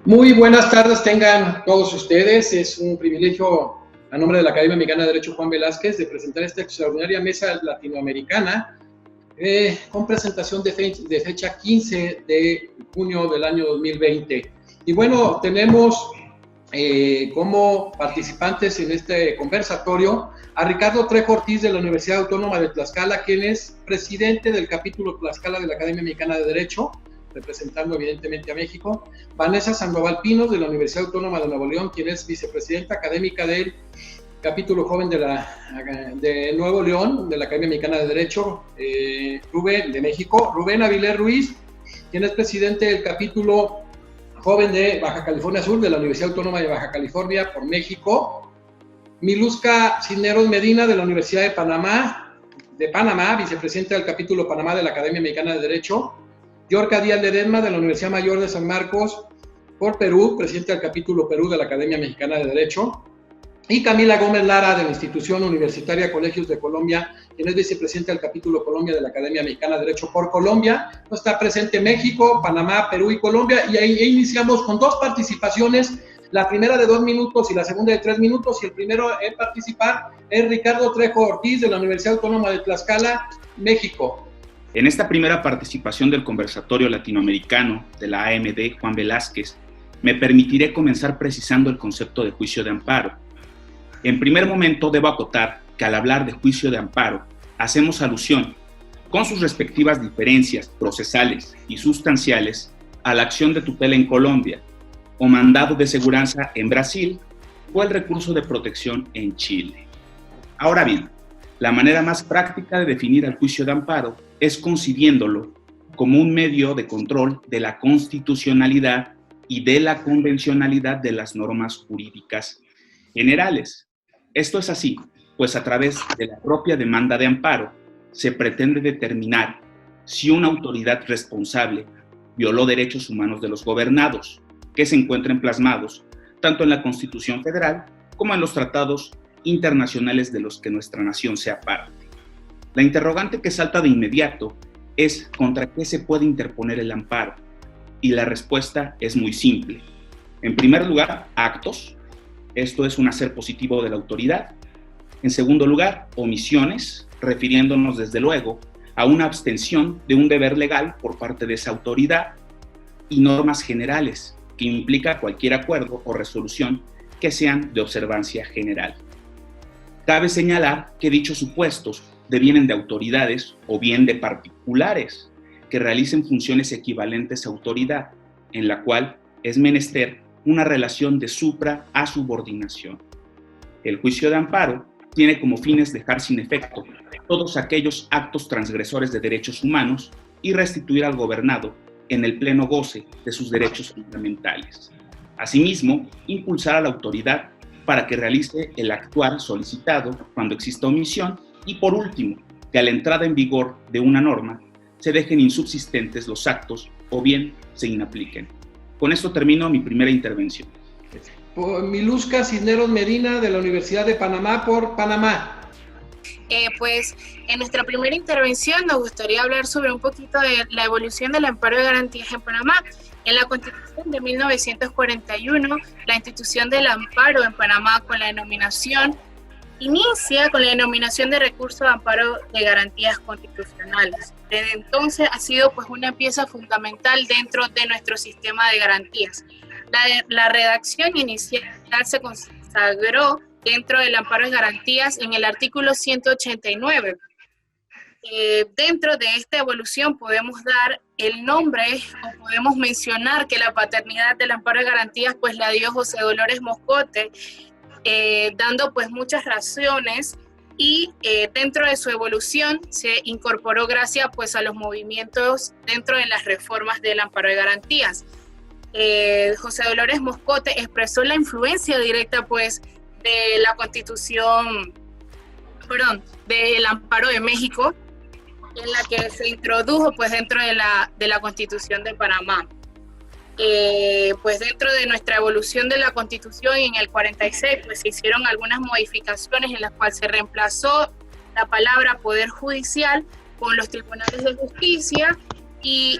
Muy buenas tardes tengan todos ustedes. Es un privilegio, a nombre de la Academia Mexicana de Derecho Juan Velázquez, de presentar esta extraordinaria mesa latinoamericana con presentación de fecha 15 de junio del año 2020. Y bueno, tenemos como participantes en este conversatorio a Ricardo Trejo Ortiz de la Universidad Autónoma de Tlaxcala, quien es presidente del capítulo Tlaxcala de la Academia Mexicana de Derecho, representando evidentemente a México. Vanessa Sandoval Pinos de la Universidad Autónoma de Nuevo León, quien es vicepresidenta académica del capítulo joven de Nuevo León, de la Academia Mexicana de Derecho, Rubén de México. Rubén Avilés Ruiz, quien es presidente del capítulo joven de Baja California Sur, de la Universidad Autónoma de Baja California por México. Miluska Cisneros Medina de la Universidad de Panamá, vicepresidenta del capítulo Panamá de la Academia Mexicana de Derecho. Yorka Díaz Ledesma de la Universidad Mayor de San Marcos por Perú, presidente del capítulo Perú de la Academia Mexicana de Derecho. Y Camila Gómez Lara de la Institución Universitaria Colegios de Colombia, quien es vicepresidenta del capítulo Colombia de la Academia Mexicana de Derecho por Colombia. No está presente México, Panamá, Perú y Colombia, y ahí iniciamos con dos participaciones, la primera de 2 minutos y la segunda de 3 minutos, y el primero en participar es Ricardo Trejo Ortiz de la Universidad Autónoma de Tlaxcala, México. En esta primera participación del conversatorio latinoamericano de la AMD Juan Velázquez, me permitiré comenzar precisando el concepto de juicio de amparo. En primer momento debo acotar que al hablar de juicio de amparo, hacemos alusión, con sus respectivas diferencias procesales y sustanciales, a la acción de tutela en Colombia, o mandado de seguranza en Brasil, o el recurso de protección en Chile. Ahora bien, la manera más práctica de definir el juicio de amparo es concibiéndolo como un medio de control de la constitucionalidad y de la convencionalidad de las normas jurídicas generales. Esto es así, pues a través de la propia demanda de amparo se pretende determinar si una autoridad responsable violó derechos humanos de los gobernados, que se encuentren plasmados tanto en la Constitución Federal como en los tratados internacionales de los que nuestra nación sea parte. La interrogante que salta de inmediato es ¿contra qué se puede interponer el amparo? Y la respuesta es muy simple. En primer lugar, actos, esto es un hacer positivo de la autoridad. En segundo lugar, omisiones, refiriéndonos desde luego a una abstención de un deber legal por parte de esa autoridad. Y normas generales, que implica cualquier acuerdo o resolución que sean de observancia general. Cabe señalar que dichos supuestos devienen de autoridades o bien de particulares que realicen funciones equivalentes a autoridad, en la cual es menester una relación de supra a subordinación. El juicio de amparo tiene como fines dejar sin efecto todos aquellos actos transgresores de derechos humanos y restituir al gobernado en el pleno goce de sus derechos fundamentales. Asimismo, impulsar a la autoridad para que realice el actuar solicitado cuando exista omisión y, por último, que a la entrada en vigor de una norma se dejen insubsistentes los actos o bien se inapliquen. Con esto termino mi primera intervención. Miluska Cisneros Medina de la Universidad de Panamá por Panamá. Pues en nuestra primera intervención nos gustaría hablar sobre un poquito de la evolución del amparo de garantías en Panamá. En la Constitución de 1941, la institución del amparo en Panamá inicia con la denominación de recurso de amparo de garantías constitucionales. Desde entonces ha sido pues una pieza fundamental dentro de nuestro sistema de garantías. La redacción inicial se consagró dentro del amparo de garantías en el artículo 189. Dentro de esta evolución podemos dar el nombre o podemos mencionar que la paternidad del amparo de garantías pues la dio José Dolores Moscote, dando pues muchas razones y dentro de su evolución se incorporó gracias pues a los movimientos dentro de las reformas del amparo de garantías. José Dolores Moscote expresó la influencia directa pues de la Constitución, del amparo de México, en la que se introdujo pues dentro de la Constitución de Panamá. Pues dentro de nuestra evolución de la Constitución en el 46 pues se hicieron algunas modificaciones en las cuales se reemplazó la palabra Poder Judicial con los tribunales de justicia y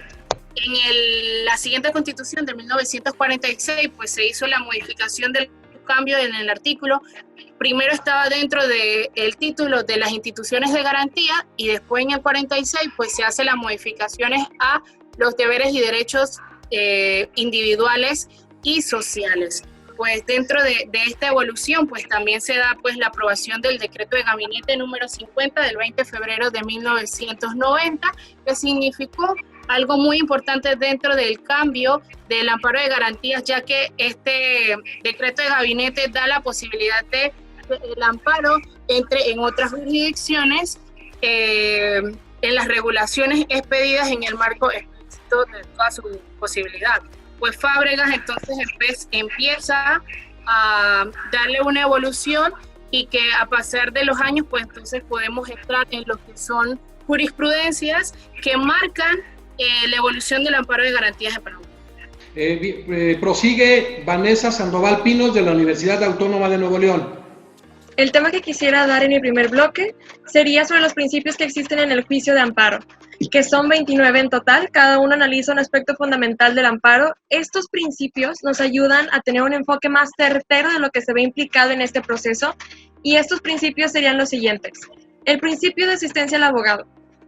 la siguiente Constitución de 1946, pues se hizo la modificación del cambio en el artículo. Primero estaba dentro del título de las instituciones de garantía y después en el 46 pues se hace las modificaciones a los deberes y derechos individuales y sociales. Pues dentro de esta evolución pues también se da pues la aprobación del decreto de gabinete número 50 del 20 de febrero de 1990, que significó algo muy importante dentro del cambio del amparo de garantías, ya que este decreto de gabinete da la posibilidad de que el amparo entre en otras jurisdicciones en las regulaciones expedidas en el marco explícito de toda su posibilidad. Pues Fábregas entonces empieza a darle una evolución y que a pasar de los años pues entonces podemos entrar en lo que son jurisprudencias que marcan la evolución del amparo de garantías en Panamá. Prosigue Vanessa Sandoval Pinos de la Universidad Autónoma de Nuevo León. El tema que quisiera dar en mi primer bloque sería sobre los principios que existen en el juicio de amparo, que son 29 en total. Cada uno analiza un aspecto fundamental del amparo. Estos principios nos ayudan a tener un enfoque más certero de lo que se ve implicado en este proceso, y estos principios serían los siguientes. El principio de asistencia al abogado.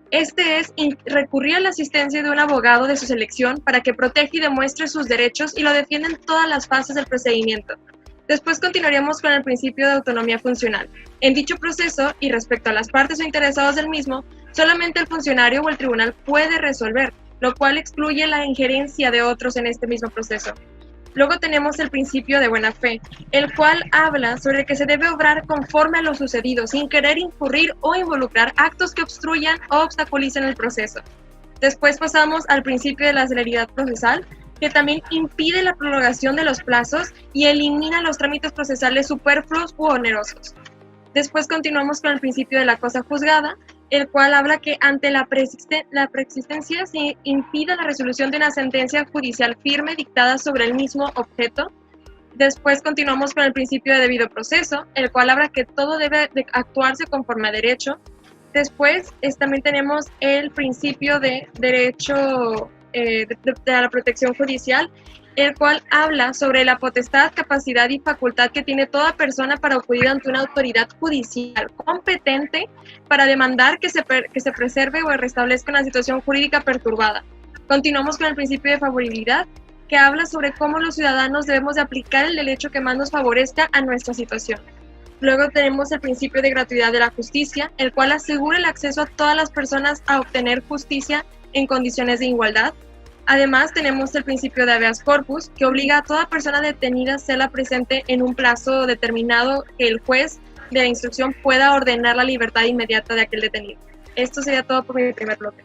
Este es recurrir a la asistencia de un abogado de su selección para que proteja y demuestre sus derechos y lo defienda en todas las fases del procedimiento. Después continuaríamos con el principio de autonomía funcional. En dicho proceso, y respecto a las partes o interesados del mismo, solamente el funcionario o el tribunal puede resolver, lo cual excluye la injerencia de otros en este mismo proceso. Luego tenemos el principio de buena fe, el cual habla sobre que se debe obrar conforme a lo sucedido, sin querer incurrir o involucrar actos que obstruyan o obstaculicen el proceso. Después pasamos al principio de la celeridad procesal, que también impide la prolongación de los plazos y elimina los trámites procesales superfluos u onerosos. Después continuamos con el principio de la cosa juzgada, el cual habla que ante la preexistencia se impide la resolución de una sentencia judicial firme dictada sobre el mismo objeto. Después continuamos con el principio de debido proceso, el cual habla que todo debe de actuarse conforme a derecho. Después también tenemos el principio de derecho de la protección judicial, el cual habla sobre la potestad, capacidad y facultad que tiene toda persona para acudir ante una autoridad judicial competente para demandar que se preserve o restablezca una situación jurídica perturbada. Continuamos con el principio de favorabilidad, que habla sobre cómo los ciudadanos debemos de aplicar el derecho que más nos favorezca a nuestra situación. Luego tenemos el principio de gratuidad de la justicia, el cual asegura el acceso a todas las personas a obtener justicia en condiciones de igualdad. Además, tenemos el principio de habeas corpus, que obliga a toda persona detenida a serla presente en un plazo determinado que el juez de la instrucción pueda ordenar la libertad inmediata de aquel detenido. Esto sería todo por mi primer bloque.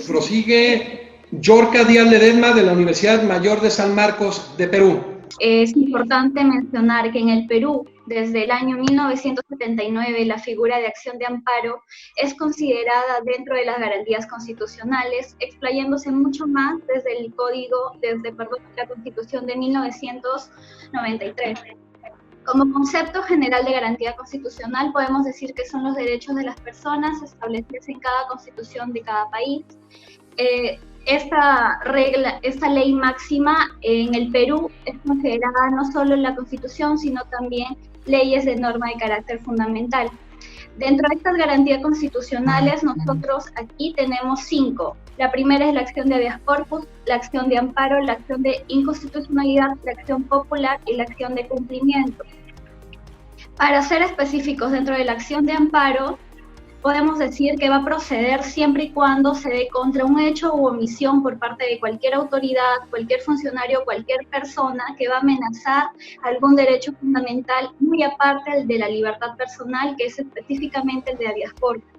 Prosigue Yorka Díaz Ledesma de la Universidad Mayor de San Marcos de Perú. Es importante mencionar que en el Perú, desde el año 1979, la figura de acción de amparo es considerada dentro de las garantías constitucionales, explayándose mucho más desde la Constitución de 1993. Como concepto general de garantía constitucional, podemos decir que son los derechos de las personas establecidos en cada constitución de cada país. Esta ley máxima en el Perú es considerada no solo en la Constitución, sino también leyes de norma de carácter fundamental. Dentro de estas garantías constitucionales, nosotros aquí tenemos 5. La primera es la acción de habeas corpus, la acción de amparo, la acción de inconstitucionalidad, la acción popular y la acción de cumplimiento. Para ser específicos, dentro de la acción de amparo, podemos decir que va a proceder siempre y cuando se dé contra un hecho u omisión por parte de cualquier autoridad, cualquier funcionario, cualquier persona que va a amenazar algún derecho fundamental, muy aparte de la libertad personal, que es específicamente el de habeas corpus.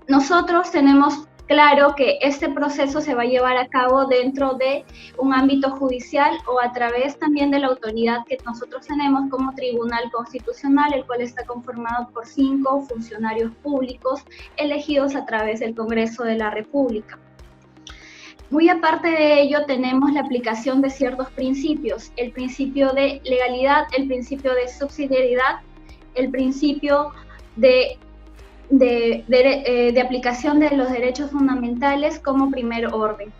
Nosotros tenemos claro que este proceso se va a llevar a cabo dentro de un ámbito judicial o a través también de la autoridad que nosotros tenemos como Tribunal Constitucional, el cual está conformado por 5 funcionarios públicos elegidos a través del Congreso de la República. Muy aparte de ello, tenemos la aplicación de ciertos principios: el principio de legalidad, el principio de subsidiariedad, el principio de de aplicación de los derechos fundamentales como primer orden.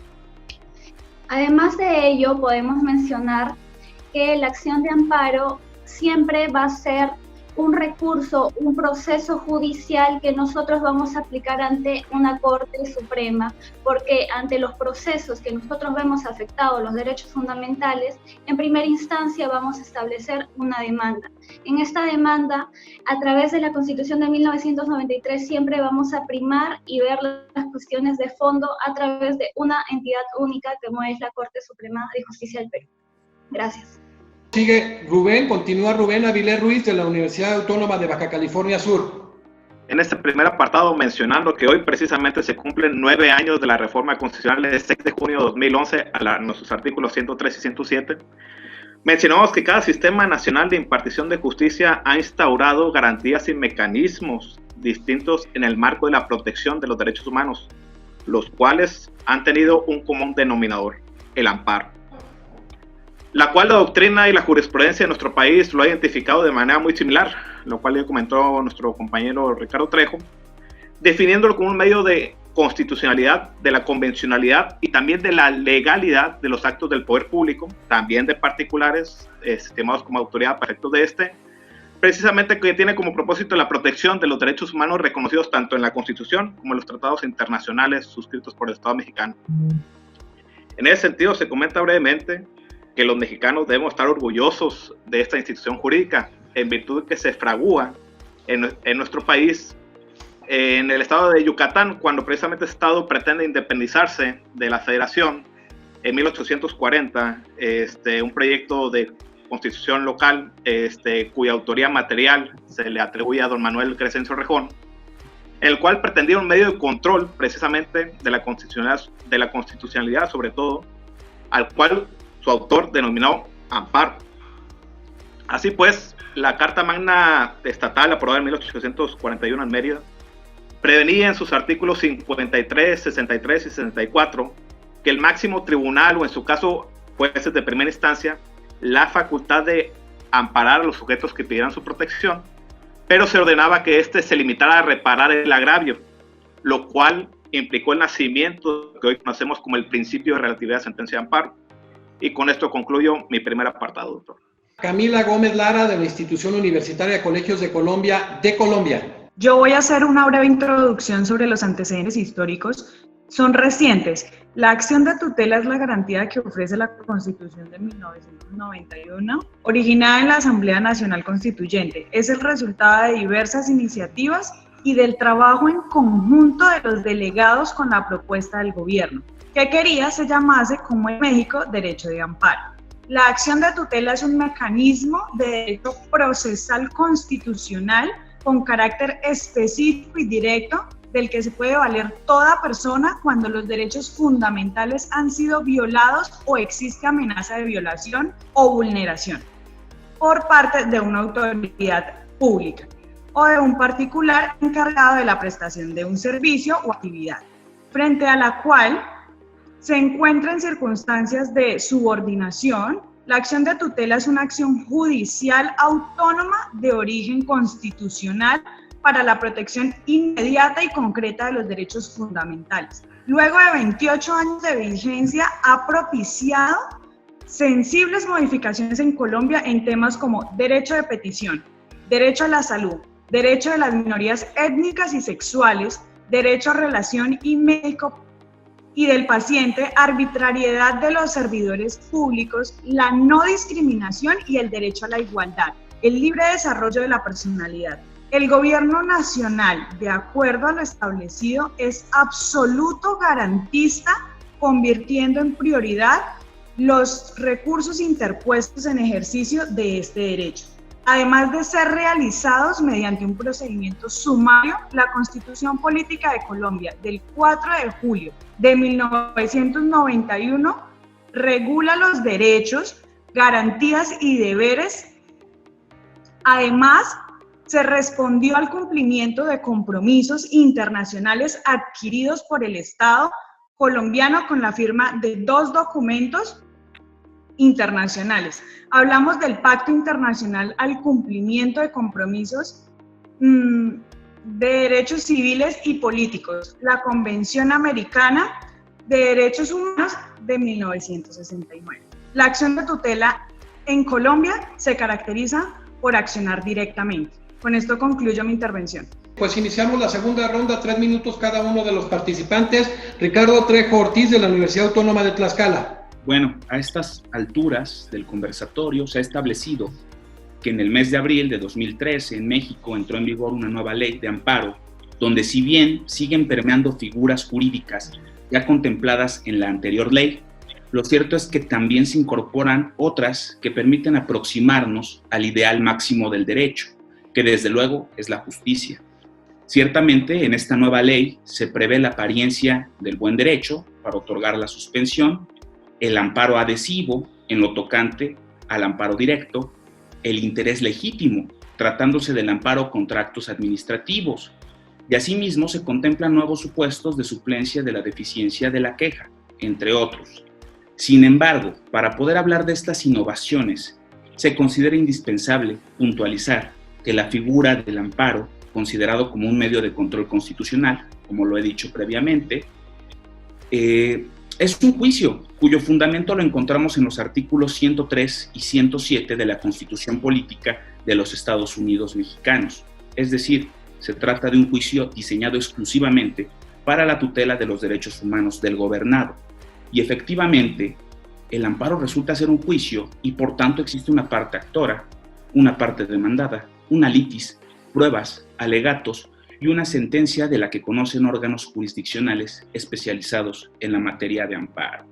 Además de ello, podemos mencionar que la acción de amparo siempre va a ser un recurso, un proceso judicial que nosotros vamos a aplicar ante una Corte Suprema, porque ante los procesos que nosotros vemos afectados los derechos fundamentales, en primera instancia vamos a establecer una demanda. En esta demanda, a través de la Constitución de 1993, siempre vamos a primar y ver las cuestiones de fondo a través de una entidad única como es la Corte Suprema de Justicia del Perú. Gracias. Sigue Rubén, continúa Rubén Avilés Ruiz de la Universidad Autónoma de Baja California Sur. En este primer apartado, mencionando que hoy precisamente se cumplen 9 años de la reforma constitucional del 6 de junio de 2011 a nuestros artículos 103 y 107, mencionamos que cada sistema nacional de impartición de justicia ha instaurado garantías y mecanismos distintos en el marco de la protección de los derechos humanos, los cuales han tenido un común denominador, el amparo, la cual la doctrina y la jurisprudencia de nuestro país lo ha identificado de manera muy similar, lo cual ya comentó nuestro compañero Ricardo Trejo, definiéndolo como un medio de constitucionalidad, de la convencionalidad y también de la legalidad de los actos del poder público, también de particulares, estimados como autoridad para efectos de este, precisamente que tiene como propósito la protección de los derechos humanos reconocidos tanto en la Constitución como en los tratados internacionales suscritos por el Estado mexicano. En ese sentido, se comenta brevemente que los mexicanos debemos estar orgullosos de esta institución jurídica, en virtud de que se fragúa en nuestro país, en el estado de Yucatán, cuando precisamente ese estado pretende independizarse de la federación en 1840, un proyecto de constitución local, cuya autoría material se le atribuye a don Manuel Crescencio Rejón, en el cual pretendía un medio de control precisamente de la constitucionalidad sobre todo, al cual su autor denominó amparo. Así pues, la Carta Magna Estatal aprobada en 1841 en Mérida prevenía en sus artículos 53, 63 y 64 que el máximo tribunal, o en su caso jueces de primera instancia, la facultad de amparar a los sujetos que pidieran su protección, pero se ordenaba que éste se limitara a reparar el agravio, lo cual implicó el nacimiento que hoy conocemos como el principio de relatividad de sentencia de amparo. Y con esto concluyo mi primer apartado, doctor. Camila Gómez Lara, de la Institución Universitaria de Colegios de Colombia, de Colombia. Yo voy a hacer una breve introducción sobre los antecedentes históricos. Son recientes. La acción de tutela es la garantía que ofrece la Constitución de 1991, originada en la Asamblea Nacional Constituyente. Es el resultado de diversas iniciativas y del trabajo en conjunto de los delegados con la propuesta del gobierno, que quería se llamase, como en México, derecho de amparo. La acción de tutela es un mecanismo de derecho procesal constitucional con carácter específico y directo del que se puede valer toda persona cuando los derechos fundamentales han sido violados o existe amenaza de violación o vulneración por parte de una autoridad pública o de un particular encargado de la prestación de un servicio o actividad, frente a la cual se encuentra en circunstancias de subordinación. La acción de tutela es una acción judicial autónoma de origen constitucional para la protección inmediata y concreta de los derechos fundamentales. Luego de 28 años de vigencia, ha propiciado sensibles modificaciones en Colombia en temas como derecho de petición, derecho a la salud, derecho de las minorías étnicas y sexuales, derecho a relación y médico y del paciente, arbitrariedad de los servidores públicos, la no discriminación y el derecho a la igualdad, el libre desarrollo de la personalidad. El gobierno nacional, de acuerdo a lo establecido, es absoluto garantista, convirtiendo en prioridad los recursos interpuestos en ejercicio de este derecho. Además de ser realizados mediante un procedimiento sumario, la Constitución Política de Colombia del 4 de julio de 1991 regula los derechos, garantías y deberes. Además, se respondió al cumplimiento de compromisos internacionales adquiridos por el Estado colombiano con la firma de 2 documentos internacionales. Hablamos del Pacto Internacional al Cumplimiento de Compromisos de Derechos Civiles y Políticos, la Convención Americana de Derechos Humanos de 1969. La acción de tutela en Colombia se caracteriza por accionar directamente. Con esto concluyo mi intervención. Pues iniciamos la segunda ronda, 3 minutos cada uno de los participantes. Ricardo Trejo Ortiz, de la Universidad Autónoma de Tlaxcala. Bueno, a estas alturas del conversatorio se ha establecido que en el mes de abril de 2013 en México entró en vigor una nueva ley de amparo, donde si bien siguen permeando figuras jurídicas ya contempladas en la anterior ley, lo cierto es que también se incorporan otras que permiten aproximarnos al ideal máximo del derecho, que desde luego es la justicia. Ciertamente, en esta nueva ley se prevé la apariencia del buen derecho para otorgar la suspensión, el amparo adhesivo en lo tocante al amparo directo, el interés legítimo, tratándose del amparo contra actos administrativos, y asimismo se contemplan nuevos supuestos de suplencia de la deficiencia de la queja, entre otros. Sin embargo, para poder hablar de estas innovaciones, se considera indispensable puntualizar que la figura del amparo, considerado como un medio de control constitucional, como lo he dicho previamente, es un juicio cuyo fundamento lo encontramos en los artículos 103 y 107 de la Constitución Política de los Estados Unidos Mexicanos. Es decir, se trata de un juicio diseñado exclusivamente para la tutela de los derechos humanos del gobernado. Y efectivamente, el amparo resulta ser un juicio y por tanto existe una parte actora, una parte demandada, una litis, pruebas, alegatos y una sentencia de la que conocen órganos jurisdiccionales especializados en la materia de amparo.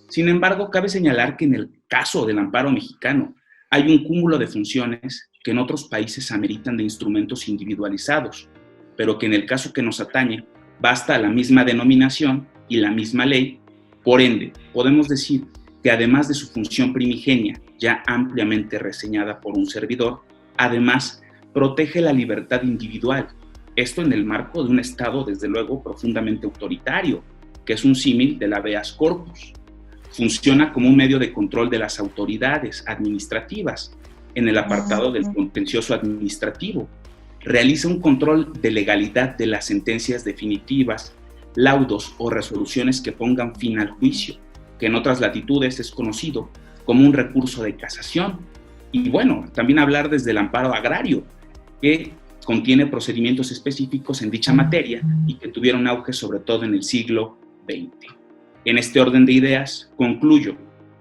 Sin embargo, cabe señalar que en el caso del amparo mexicano hay un cúmulo de funciones que en otros países ameritan de instrumentos individualizados, pero que en el caso que nos atañe basta la misma denominación y la misma ley. Por ende, podemos decir que además de su función primigenia, ya ampliamente reseñada por un servidor, además protege la libertad individual. Esto en el marco de un Estado, desde luego, profundamente autoritario, que es un símil del habeas corpus. Funciona como un medio de control de las autoridades administrativas en el apartado del contencioso administrativo. Realiza un control de legalidad de las sentencias definitivas, laudos o resoluciones que pongan fin al juicio, que en otras latitudes es conocido como un recurso de casación. Y bueno, también hablar desde el amparo agrario, que contiene procedimientos específicos en dicha materia y que tuvieron auge sobre todo en el siglo XX. En este orden de ideas, concluyo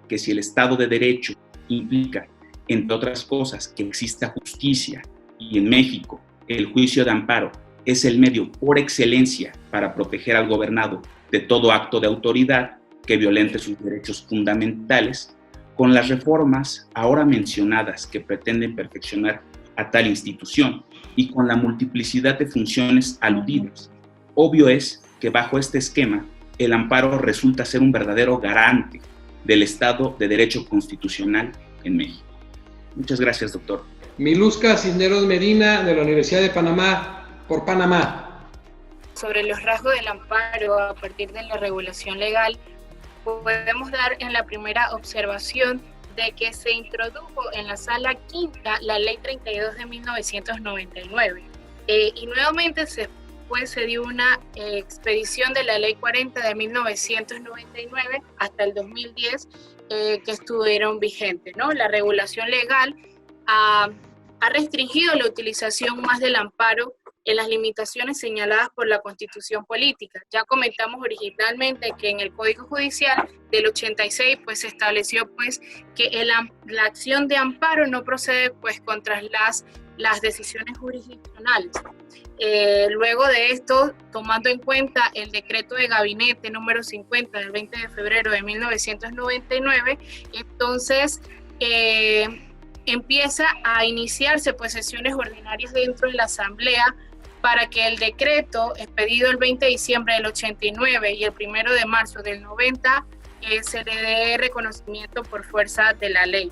que si el Estado de Derecho implica, entre otras cosas, que exista justicia, y en México el juicio de amparo es el medio por excelencia para proteger al gobernado de todo acto de autoridad que violente sus derechos fundamentales, con las reformas ahora mencionadas que pretenden perfeccionar a tal institución y con la multiplicidad de funciones aludidas, obvio es que bajo este esquema el amparo resulta ser un verdadero garante del Estado de Derecho constitucional en México. Muchas gracias, doctor. Miluska Cisneros Medina, de la Universidad de Panamá, por Panamá. Sobre los rasgos del amparo a partir de la regulación legal, podemos dar en la primera observación de que se introdujo en la sala quinta la ley 32 de 1999 y nuevamente se dio una expedición de la ley 40 de 1999 hasta el 2010 que estuvieron vigentes, ¿no? La regulación legal ha restringido la utilización más del amparo en las limitaciones señaladas por la Constitución Política. Ya comentamos originalmente que en el Código Judicial del 86 pues, se estableció pues, que la acción de amparo no procede pues, contra las decisiones jurisdiccionales. Luego de esto, tomando en cuenta el decreto de gabinete número 50 del 20 de febrero de 1999, entonces empieza a iniciarse pues, sesiones ordinarias dentro de la Asamblea para que el decreto expedido el 20 de diciembre del 89 y el 1 de marzo del 90 se le dé reconocimiento por fuerza de la ley.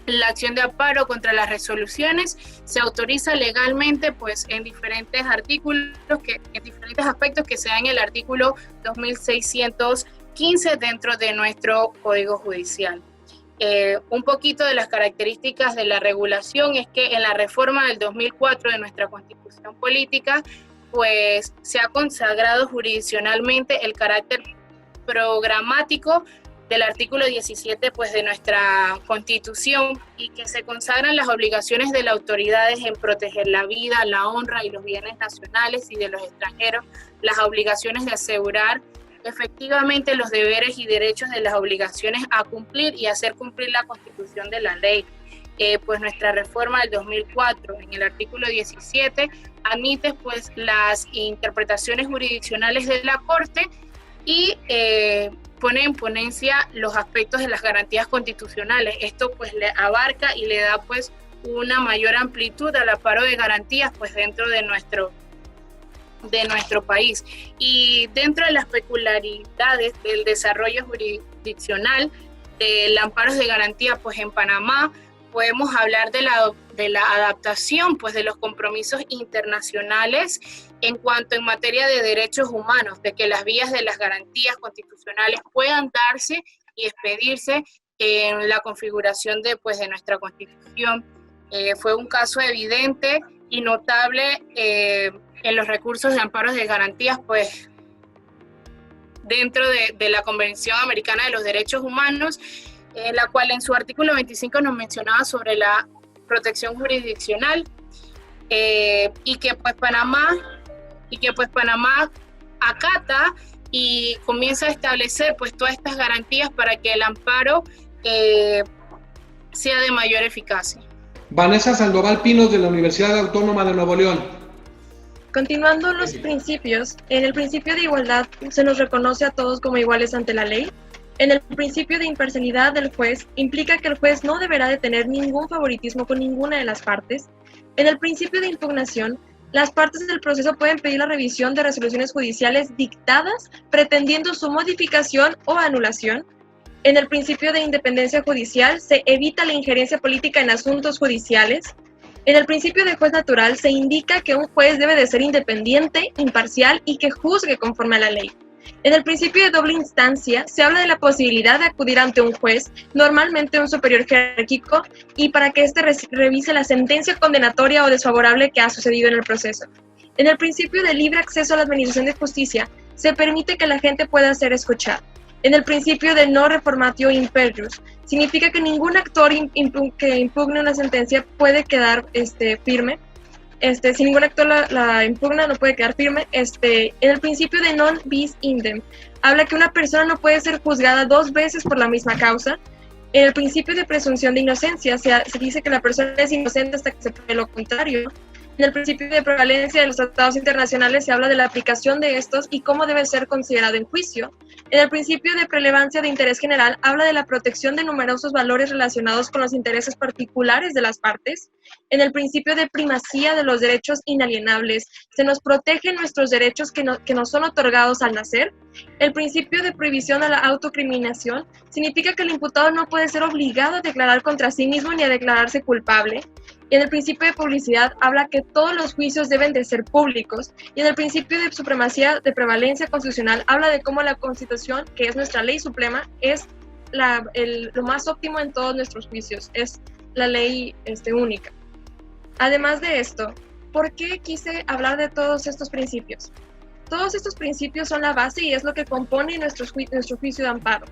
La acción de amparo contra las resoluciones se autoriza legalmente pues, en diferentes artículos, en diferentes aspectos que se dan en el artículo 2615 dentro de nuestro Código Judicial. Un poquito de las características de la regulación es que en la reforma del 2004 de nuestra Constitución Política, pues se ha consagrado jurisdiccionalmente el carácter programático del artículo 17 pues, de nuestra Constitución, y que se consagran las obligaciones de las autoridades en proteger la vida, la honra y los bienes nacionales y de los extranjeros, las obligaciones de asegurar efectivamente los deberes y derechos de las obligaciones a cumplir y hacer cumplir la Constitución de la ley. Pues nuestra reforma del 2004 en el artículo 17 admite pues las interpretaciones jurisdiccionales de la Corte y pone en ponencia los aspectos de las garantías constitucionales. Esto pues le abarca y le da pues una mayor amplitud al amparo de garantías pues dentro de nuestro país. Y dentro de las peculiaridades del desarrollo jurisdiccional del amparo de garantía, pues en Panamá podemos hablar de la adaptación pues de los compromisos internacionales en materia de derechos humanos, de que las vías de las garantías constitucionales puedan darse y expedirse en la configuración de nuestra Constitución. Fue un caso evidente y notable en los recursos de amparos de garantías, pues dentro de la Convención Americana de los Derechos Humanos, la cual en su artículo 25 nos mencionaba sobre la protección jurisdiccional, y que pues Panamá acata y comienza a establecer pues todas estas garantías para que el amparo sea de mayor eficacia. Vanessa Sandoval Pinos, de la Universidad Autónoma de Nuevo León. Continuando los principios, en el principio de igualdad se nos reconoce a todos como iguales ante la ley. En el principio de imparcialidad del juez implica que el juez no deberá de tener ningún favoritismo con ninguna de las partes. En el principio de impugnación, las partes del proceso pueden pedir la revisión de resoluciones judiciales dictadas pretendiendo su modificación o anulación. En el principio de independencia judicial se evita la injerencia política en asuntos judiciales. En el principio de juez natural se indica que un juez debe de ser independiente, imparcial y que juzgue conforme a la ley. En el principio de doble instancia se habla de la posibilidad de acudir ante un juez, normalmente un superior jerárquico, y para que éste revise la sentencia condenatoria o desfavorable que ha sucedido en el proceso. En el principio de libre acceso a la administración de justicia se permite que la gente pueda ser escuchada. En el principio de no reformatio imperius, significa que ningún actor que impugne una sentencia puede quedar firme. Si ningún actor la impugna, no puede quedar firme. En el principio de non bis idem, habla que una persona no puede ser juzgada 2 veces por la misma causa. En el principio de presunción de inocencia se dice que la persona es inocente hasta que se pruebe lo contrario. En el principio de prevalencia de los tratados internacionales se habla de la aplicación de estos y cómo debe ser considerado en juicio. En el principio de prelevancia de interés general habla de la protección de numerosos valores relacionados con los intereses particulares de las partes. En el principio de primacía de los derechos inalienables se nos protegen nuestros derechos que nos son otorgados al nacer. El principio de prohibición a la autocriminación significa que el imputado no puede ser obligado a declarar contra sí mismo ni a declararse culpable. Y en el principio de publicidad habla que todos los juicios deben de ser públicos. Y en el principio de supremacía de prevalencia constitucional habla de cómo la Constitución, que es nuestra ley suprema, es lo más óptimo en todos nuestros juicios, es la ley única. Además de esto, ¿por qué quise hablar de todos estos principios? Todos estos principios son la base y es lo que compone nuestro juicio de amparo.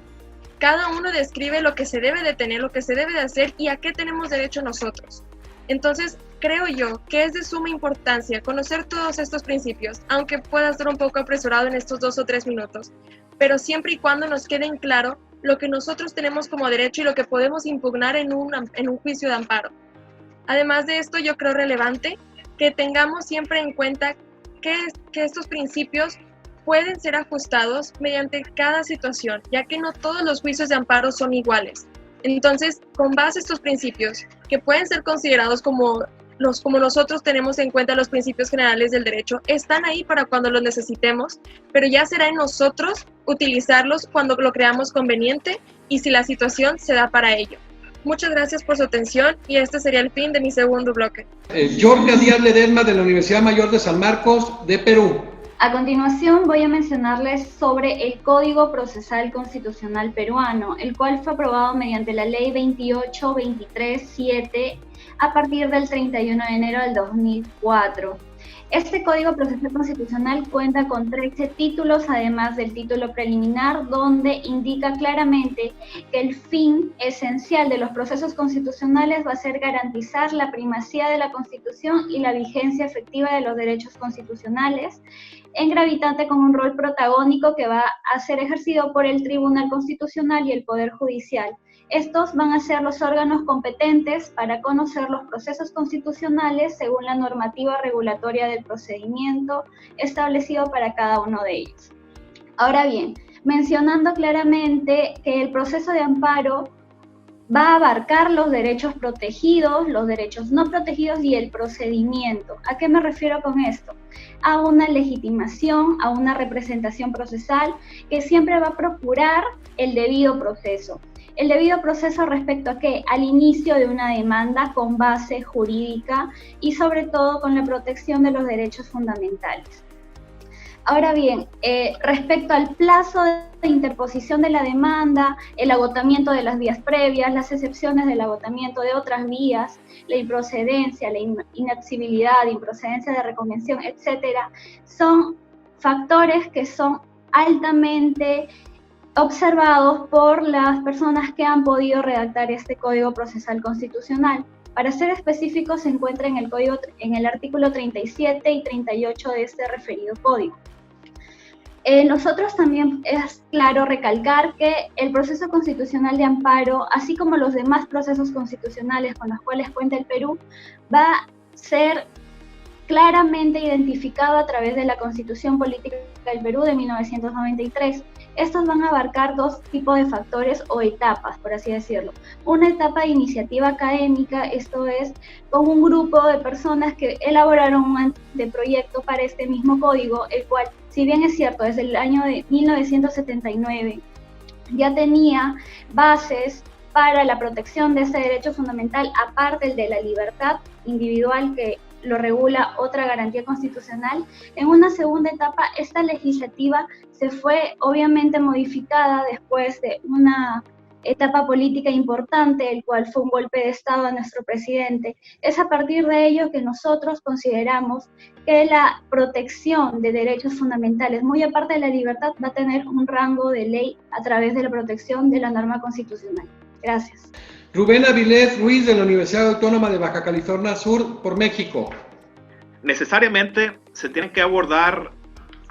Cada uno describe lo que se debe de tener, lo que se debe de hacer y a qué tenemos derecho nosotros. Entonces, creo yo que es de suma importancia conocer todos estos principios, aunque pueda ser un poco apresurado en estos 2 o 3 minutos, pero siempre y cuando nos quede en claro lo que nosotros tenemos como derecho y lo que podemos impugnar en un juicio de amparo. Además de esto, yo creo relevante que tengamos siempre en cuenta que estos principios pueden ser ajustados mediante cada situación, ya que no todos los juicios de amparo son iguales. Entonces, con base a estos principios, que pueden ser considerados como nosotros tenemos en cuenta los principios generales del derecho, están ahí para cuando los necesitemos, pero ya será en nosotros utilizarlos cuando lo creamos conveniente y si la situación se da para ello. Muchas gracias por su atención y este sería el fin de mi segundo bloque. Georgia Díaz Ledesma, de la Universidad Mayor de San Marcos, de Perú. A continuación voy a mencionarles sobre el Código Procesal Constitucional Peruano, el cual fue aprobado mediante la Ley 28.23.7 a partir del 31 de enero del 2004. Este Código Procesal Constitucional cuenta con 13 títulos, además del título preliminar, donde indica claramente que el fin esencial de los procesos constitucionales va a ser garantizar la primacía de la Constitución y la vigencia efectiva de los derechos constitucionales, en gravitante con un rol protagónico que va a ser ejercido por el Tribunal Constitucional y el Poder Judicial. Estos van a ser los órganos competentes para conocer los procesos constitucionales según la normativa regulatoria del procedimiento establecido para cada uno de ellos. Ahora bien, mencionando claramente que el proceso de amparo va a abarcar los derechos protegidos, los derechos no protegidos y el procedimiento. ¿A qué me refiero con esto? A una legitimación, a una representación procesal que siempre va a procurar el debido proceso. El debido proceso respecto a qué? Al inicio de una demanda con base jurídica y sobre todo con la protección de los derechos fundamentales. Ahora bien, respecto al plazo de interposición de la demanda, el agotamiento de las vías previas, las excepciones del agotamiento de otras vías, la improcedencia, la inadmisibilidad, improcedencia de reconvención, etcétera, son factores que son altamente observados por las personas que han podido redactar este Código Procesal Constitucional. Para ser específicos, se encuentra en el artículo 37 y 38 de este referido código. Nosotros también es claro recalcar que el proceso constitucional de amparo, así como los demás procesos constitucionales con los cuales cuenta el Perú, va a ser claramente identificado a través de la Constitución Política del Perú de 1993. Estos van a abarcar dos tipos de factores o etapas, por así decirlo. Una etapa de iniciativa académica, esto es, con un grupo de personas que elaboraron un anteproyecto para este mismo código, el cual, si bien es cierto, desde el año de 1979 ya tenía bases para la protección de ese derecho fundamental, aparte el de la libertad individual que lo regula otra garantía constitucional. En una segunda etapa, esta legislativa se fue obviamente modificada después de una etapa política importante, el cual fue un golpe de Estado a nuestro presidente. Es a partir de ello que nosotros consideramos que la protección de derechos fundamentales, muy aparte de la libertad, va a tener un rango de ley a través de la protección de la norma constitucional. Gracias. Rubén Avilés Ruiz, de la Universidad Autónoma de Baja California Sur, por México. Necesariamente se tienen que abordar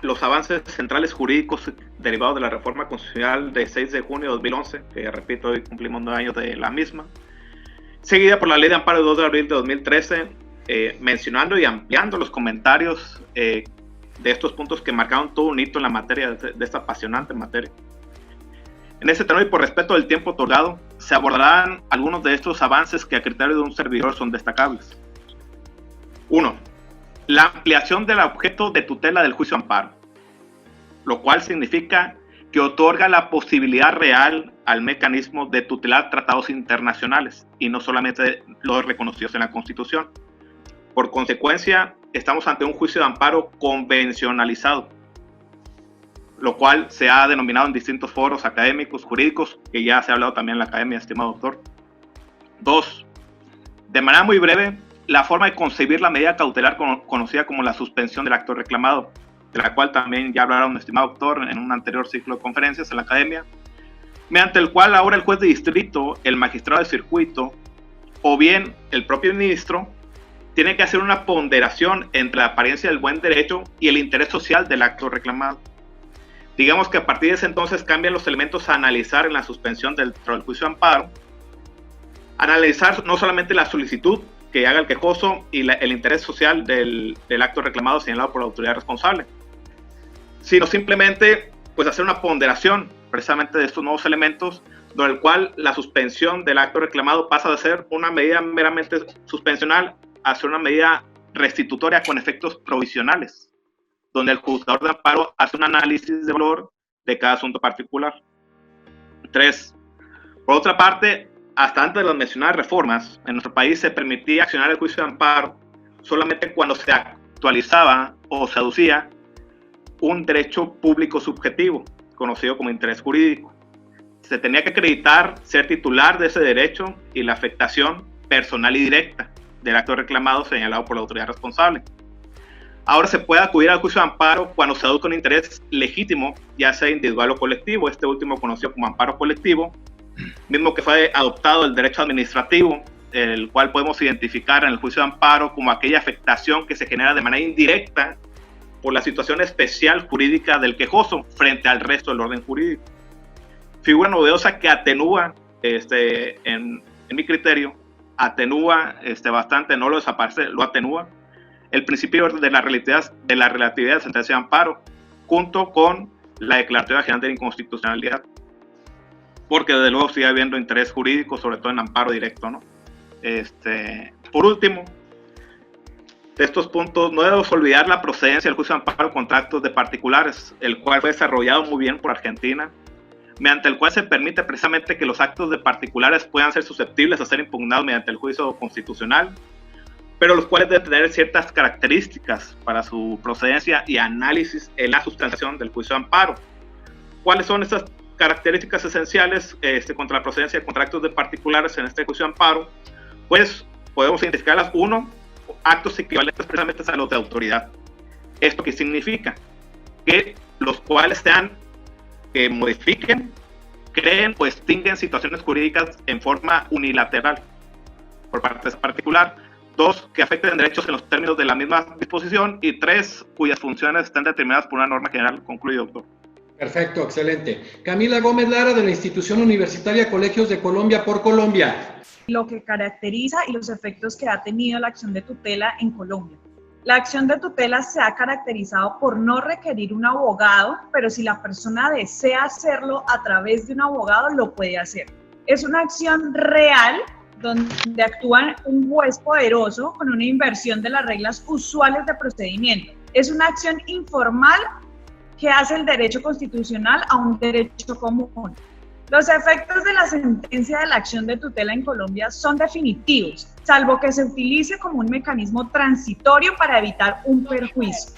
los avances centrales jurídicos derivados de la reforma constitucional de 6 de junio de 2011, que repito, hoy cumplimos 9 años de la misma, seguida por la Ley de Amparo de 2 de abril de 2013, mencionando y ampliando los comentarios de estos puntos que marcaron todo un hito en la materia, de esta apasionante materia. En ese tenor y por respeto del tiempo otorgado, se abordarán algunos de estos avances que a criterio de un servidor son destacables. 1. La ampliación del objeto de tutela del juicio de amparo, lo cual significa que otorga la posibilidad real al mecanismo de tutelar tratados internacionales y no solamente los reconocidos en la Constitución. Por consecuencia, estamos ante un juicio de amparo convencionalizado, lo cual se ha denominado en distintos foros académicos, jurídicos, que ya se ha hablado también en la academia, estimado doctor. 2. De manera muy breve, la forma de concebir la medida cautelar conocida como la suspensión del acto reclamado, de la cual también ya hablaron, estimado doctor, en un anterior ciclo de conferencias en la academia, mediante el cual ahora el juez de distrito, el magistrado de circuito, o bien el propio ministro, tiene que hacer una ponderación entre la apariencia del buen derecho y el interés social del acto reclamado. Digamos que a partir de ese entonces cambian los elementos a analizar en la suspensión del juicio de amparo. Analizar no solamente la solicitud que haga el quejoso y el interés social del acto reclamado señalado por la autoridad responsable, sino simplemente pues hacer una ponderación precisamente de estos nuevos elementos, donde el cual la suspensión del acto reclamado pasa de ser una medida meramente suspensional a ser una medida restitutoria con efectos provisionales, donde el juzgador de amparo hace un análisis de valor de cada asunto particular. 3. Por otra parte, hasta antes de las mencionadas reformas, en nuestro país se permitía accionar el juicio de amparo solamente cuando se actualizaba o se aducía un derecho público subjetivo, conocido como interés jurídico. Se tenía que acreditar ser titular de ese derecho y la afectación personal y directa del acto reclamado señalado por la autoridad responsable. Ahora se puede acudir al juicio de amparo cuando se aduzca un interés legítimo, ya sea individual o colectivo, este último conocido como amparo colectivo, mismo que fue adoptado del derecho administrativo, el cual podemos identificar en el juicio de amparo como aquella afectación que se genera de manera indirecta por la situación especial jurídica del quejoso frente al resto del orden jurídico. Figura novedosa que atenúa, en mi criterio, atenúa bastante, no lo desaparece, lo atenúa, el principio de la relatividad de sentencia de amparo, junto con la declaratoria general de inconstitucionalidad, porque desde luego sigue habiendo interés jurídico, sobre todo en amparo directo, ¿no? Por último, de estos puntos, no debemos olvidar la procedencia del juicio de amparo contra actos de particulares, el cual fue desarrollado muy bien por Argentina, mediante el cual se permite precisamente que los actos de particulares puedan ser susceptibles a ser impugnados mediante el juicio constitucional, pero los cuales deben tener ciertas características para su procedencia y análisis en la sustentación del juicio de amparo. ¿Cuáles son esas características esenciales contra la procedencia de contratos de particulares en este juicio de amparo? Pues podemos identificarlas. Uno, actos equivalentes precisamente a los de autoridad. ¿Esto qué significa? Que los cuales que modifiquen, creen o extinguen situaciones jurídicas en forma unilateral por parte de ese particular. Dos, que afecten derechos en los términos de la misma disposición. Y tres, cuyas funciones estén determinadas por una norma general. Concluye, doctor. Perfecto, excelente. Camila Gómez Lara, de la Institución Universitaria Colegios de Colombia por Colombia. Lo que caracteriza y los efectos que ha tenido la acción de tutela en Colombia. La acción de tutela se ha caracterizado por no requerir un abogado, pero si la persona desea hacerlo a través de un abogado, lo puede hacer. Es una acción real donde actúa un juez poderoso con una inversión de las reglas usuales de procedimiento. Es una acción informal que hace el derecho constitucional a un derecho común. Los efectos de la sentencia de la acción de tutela en Colombia son definitivos, salvo que se utilice como un mecanismo transitorio para evitar un perjuicio.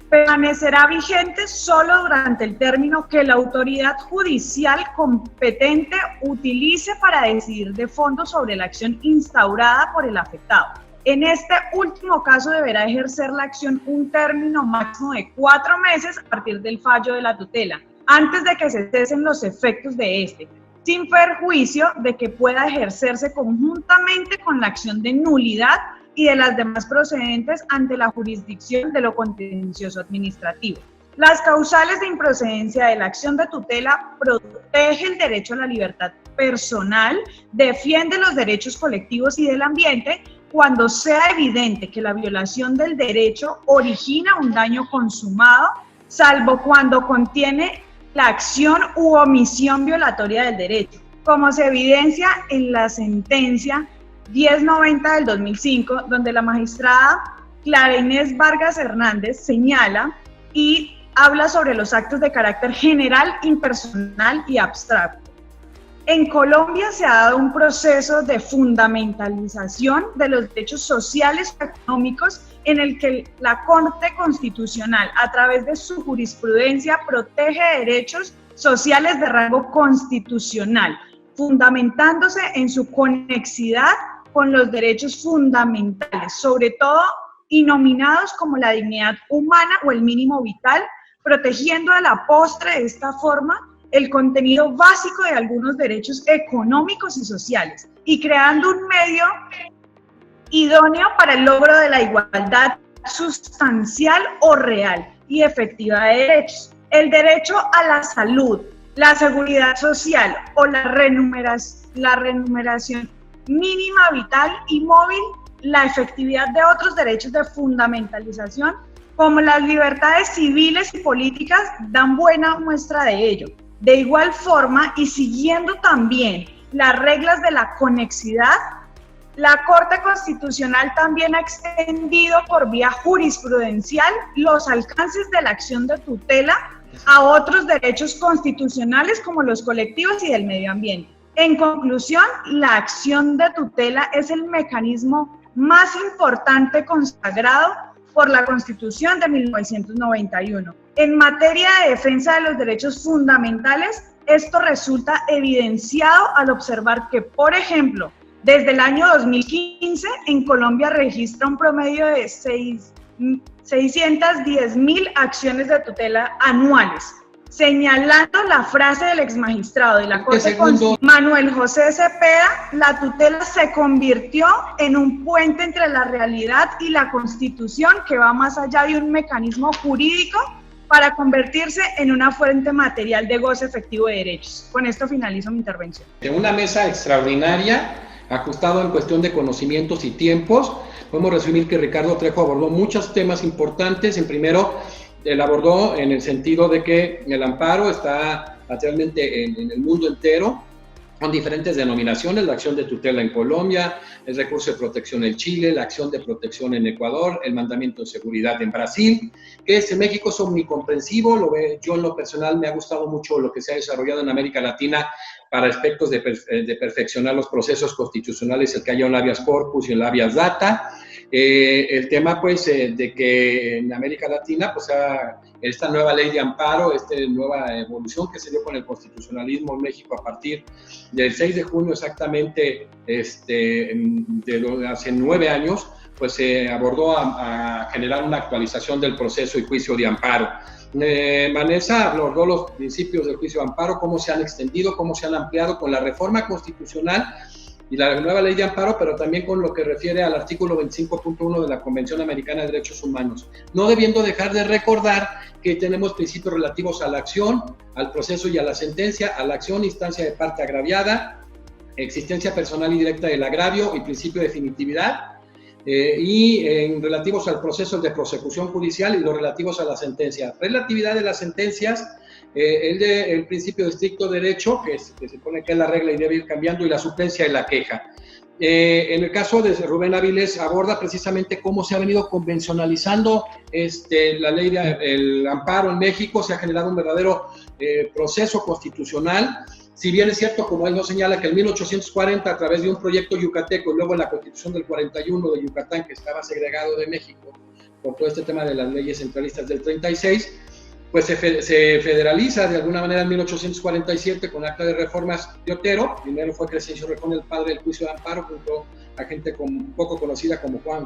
Permanecerá vigente solo durante el término que la autoridad judicial competente utilice para decidir de fondo sobre la acción instaurada por el afectado. En este último caso deberá ejercer la acción un término máximo de 4 meses a partir del fallo de la tutela, antes de que se cesen los efectos de este, sin perjuicio de que pueda ejercerse conjuntamente con la acción de nulidad y de las demás procedentes ante la jurisdicción de lo contencioso administrativo. Las causales de improcedencia de la acción de tutela protege el derecho a la libertad personal, defiende los derechos colectivos y del ambiente cuando sea evidente que la violación del derecho origina un daño consumado, salvo cuando contiene la acción u omisión violatoria del derecho, como se evidencia en la sentencia 1090 del 2005, donde la magistrada Clara Inés Vargas Hernández señala y habla sobre los actos de carácter general, impersonal y abstracto. En Colombia se ha dado un proceso de fundamentalización de los derechos sociales y económicos en el que la Corte Constitucional, a través de su jurisprudencia, protege derechos sociales de rango constitucional, fundamentándose en su conexidad con los derechos fundamentales, sobre todo denominados como la dignidad humana o el mínimo vital, protegiendo a la postre de esta forma el contenido básico de algunos derechos económicos y sociales, y creando un medio idóneo para el logro de la igualdad sustancial o real y efectiva de derechos. El derecho a la salud, la seguridad social o la remuneración mínima vital y móvil, la efectividad de otros derechos de fundamentalización, como las libertades civiles y políticas, dan buena muestra de ello. De igual forma, y siguiendo también las reglas de la conexidad, la Corte Constitucional también ha extendido por vía jurisprudencial los alcances de la acción de tutela a otros derechos constitucionales como los colectivos y del medio ambiente. En conclusión, la acción de tutela es el mecanismo más importante consagrado por la Constitución de 1991. En materia de defensa de los derechos fundamentales, esto resulta evidenciado al observar que, por ejemplo, desde el año 2015, en Colombia registra un promedio de 610.000 acciones de tutela anuales, señalando la frase del exmagistrado de la Corte Constitucional, Manuel José Cepeda: la tutela se convirtió en un puente entre la realidad y la Constitución que va más allá de un mecanismo jurídico para convertirse en una fuente material de goce efectivo de derechos. Con esto finalizo mi intervención. De una mesa extraordinaria, ajustado en cuestión de conocimientos y tiempos. Podemos resumir que Ricardo Trejo abordó muchos temas importantes. En primero, él abordó en el sentido de que el amparo está actualmente en el mundo entero, con diferentes denominaciones: la acción de tutela en Colombia, el recurso de protección en Chile, la acción de protección en Ecuador, el mandamiento de seguridad en Brasil, que en México es omnicomprensivo. Yo en lo personal me ha gustado mucho lo que se ha desarrollado en América Latina para aspectos de perfeccionar los procesos constitucionales, el que haya un habeas corpus y el habeas data. El tema, pues, de que en América Latina, pues, esta nueva ley de amparo, esta nueva evolución que se dio con el constitucionalismo en México a partir del 6 de junio exactamente, de hace 9 años, pues se abordó a generar una actualización del proceso y juicio de amparo. Vanessa abordó los principios del juicio de amparo, cómo se han extendido, cómo se han ampliado con la reforma constitucional y la nueva ley de amparo, pero también con lo que refiere al artículo 25.1 de la Convención Americana de Derechos Humanos. No debiendo dejar de recordar que tenemos principios relativos a la acción, al proceso y a la sentencia. A la acción, instancia de parte agraviada, existencia personal y directa del agravio y principio de definitividad. Relativos al proceso de prosecución judicial y los relativos a la sentencia. Relatividad de las sentencias, el principio de estricto derecho, que se supone que es la regla y debe ir cambiando, y la suplencia de la queja. En el caso de Rubén Áviles aborda precisamente cómo se ha venido convencionalizando la ley del amparo en México. Se ha generado un verdadero proceso constitucional. Si bien es cierto, como él nos señala, que en 1840, a través de un proyecto yucateco y luego en la Constitución del 41 de Yucatán, que estaba segregado de México por todo este tema de las leyes centralistas del 36, pues se federaliza de alguna manera en 1847 con acta de reformas de Otero. Primero fue Crescencio Rejón, el padre del juicio de amparo, junto a gente poco conocida como Juan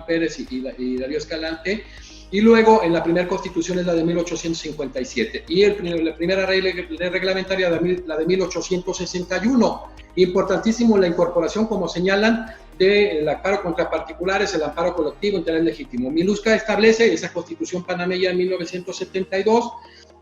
Pérez y Darío Escalante. Y luego, en la primera constitución, es la de 1857. Y la primera ley reglamentaria, la de 1861. Importantísimo la incorporación, como señalan, del amparo contra particulares, el amparo colectivo, interés legítimo. Milusca establece esa constitución panameña en 1972.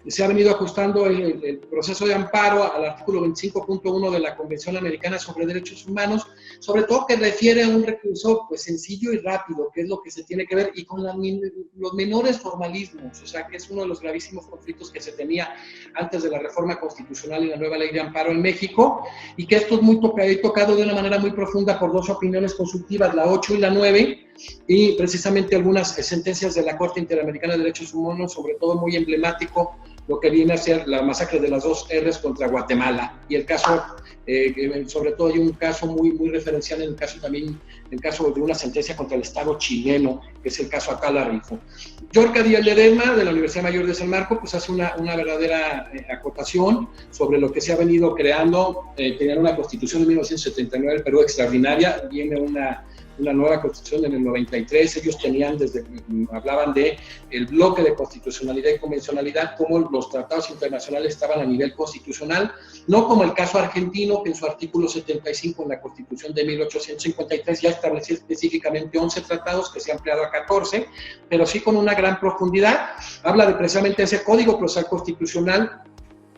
Se ha venido ajustando el proceso de amparo al artículo 25.1 de la Convención Americana sobre Derechos Humanos, sobre todo que refiere a un recurso, pues, sencillo y rápido, que es lo que se tiene que ver, y con los menores formalismos, o sea, que es uno de los gravísimos conflictos que se tenía antes de la reforma constitucional y la nueva ley de amparo en México, y que esto es tocado de una manera muy profunda por dos opiniones consultivas, la 8 y la 9, y precisamente algunas sentencias de la Corte Interamericana de Derechos Humanos, sobre todo muy emblemático lo que viene a ser la masacre de las 2 R's contra Guatemala, y el caso, sobre todo hay un caso muy referencial en el caso de una sentencia contra el Estado chileno, que es el caso Acala Rifo. Yorka Díaz Ledesma, de la Universidad Mayor de San Marcos, pues hace una verdadera acotación sobre lo que se ha venido creando. Tenían una constitución en 1979 del Perú extraordinaria, viene una nueva constitución en el 93, ellos hablaban de el bloque de constitucionalidad y convencionalidad, como los tratados internacionales estaban a nivel constitucional, no como el caso argentino, que en su artículo 75 en la Constitución de 1853 ya establecía específicamente 11 tratados, que se ha ampliado a 14, pero sí con una gran profundidad. Habla de precisamente ese Código Procesal Constitucional,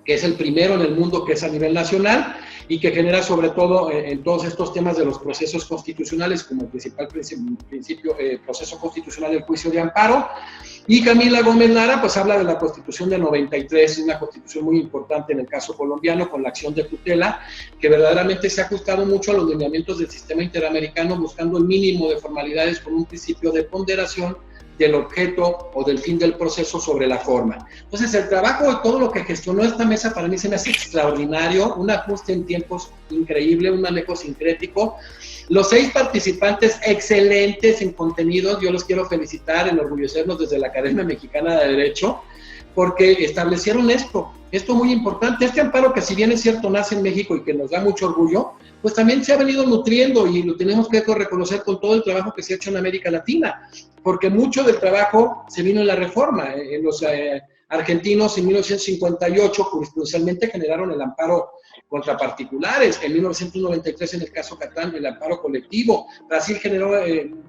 que es el primero en el mundo, que es a nivel nacional, y que genera sobre todo en todos estos temas de los procesos constitucionales como principal principio, proceso constitucional, el juicio de amparo. Y Camila Gómez Lara pues habla de la Constitución del 93, una constitución muy importante en el caso colombiano, con la acción de tutela, que verdaderamente se ha ajustado mucho a los lineamientos del sistema interamericano, buscando el mínimo de formalidades con un principio de ponderación del objeto o del fin del proceso sobre la forma. Entonces, el trabajo de todo lo que gestionó esta mesa para mí se me hace extraordinario, un ajuste en tiempos increíble, un manejo sincrético. Los 6 participantes excelentes en contenidos, yo los quiero felicitar, enorgullecernos desde la Academia Mexicana de Derecho, porque establecieron esto muy importante, este amparo que si bien es cierto nace en México y que nos da mucho orgullo, pues también se ha venido nutriendo y lo tenemos que reconocer con todo el trabajo que se ha hecho en América Latina, porque mucho del trabajo se vino en la reforma, en los argentinos en 1958 jurisprudencialmente generaron el amparo contra particulares, en 1993 en el caso Catán el amparo colectivo. Brasil generó